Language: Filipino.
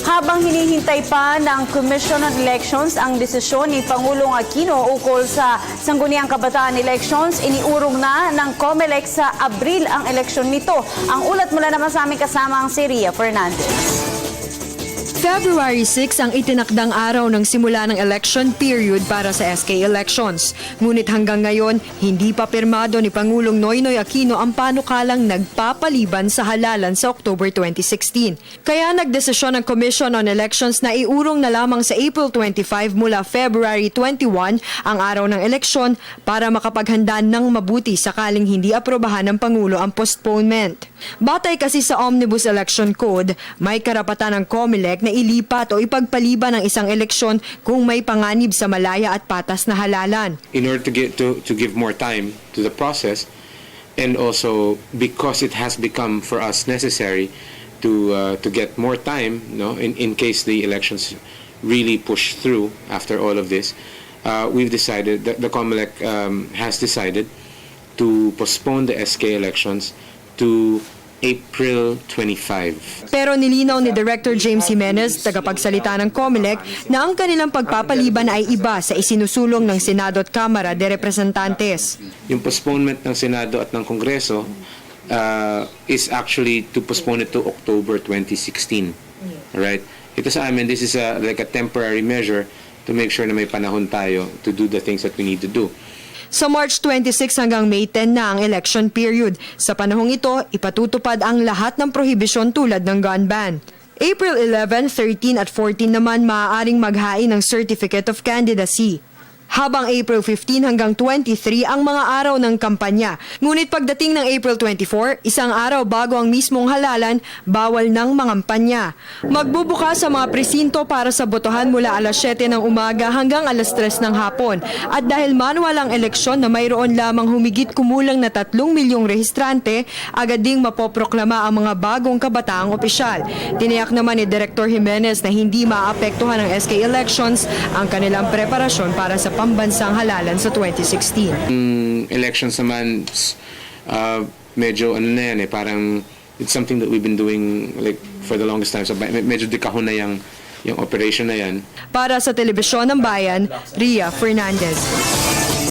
Habang hinihintay pa ng Commission on Elections ang desisyon ni Pangulong Aquino ukol sa Sangguniang Kabataan Elections, iniurong na ng COMELEC sa Abril ang eleksyon nito. Ang ulat mula naman sa aming kasamang si Ria Fernandez. February 6 ang itinakdang araw ng simula ng election period para sa SK elections. Ngunit hanggang ngayon, hindi pa pirmado ni Pangulong Noynoy Aquino ang panukalang nagpapaliban sa halalan sa October 2016. Kaya nagdesisyon ng Commission on Elections na iurong na lamang sa April 25 mula February 21 ang araw ng eleksyon para makapaghanda ng mabuti sakaling hindi aprobahan ng Pangulo ang postponement. Batay kasi sa Omnibus Election Code, may karapatan ng COMELEC na ilipat o ipagpaliban ng isang eleksyon kung may panganib sa malaya at patas na halalan. In order to give more time to the process, and also because it has become for us necessary to get more time, in case the elections really push through after all of this, we've decided that the COMELEC has decided to postpone the SK elections to April 25. Pero nilinaw ni Director James Jimenez, tagapagsalita ng COMELEC, na ang kanilang pagpapaliban ay iba sa isinusulong ng Senado at Kamara de Representantes. Yung postponement ng Senado at ng Kongreso is actually to postpone it to October 2016. Right? Ito sa amin, this is like a temporary measure to make sure na may panahon tayo to do the things that we need to do. Sa March 26 hanggang May 10 na ang election period. Sa panahong ito, ipatutupad ang lahat ng prohibisyon tulad ng gun ban. April 11, 13 at 14 naman maaaring maghain ng Certificate of Candidacy. Habang April 15 hanggang 23 ang mga araw ng kampanya. Ngunit pagdating ng April 24, isang araw bago ang mismong halalan, bawal ng mangampanya. Magbubukas sa mga presinto para sa botohan mula alas 7 ng umaga hanggang alas 3 ng hapon. At dahil manual ang eleksyon na mayroon lamang humigit kumulang na 3 milyong rehistrante, agad ding mapoproklama ang mga bagong kabataang opisyal. Tiniyak naman ni Director Jimenez na hindi maapektuhan ng SK elections ang kanilang preparasyon para sa pambansang halalan sa 2016. Elections naman, medyo ano na yan parang it's something that we've been doing like for the longest time. So medyo dekahon na yung operation na yan. Para sa Telebisyon ng Bayan, Ria Fernandez.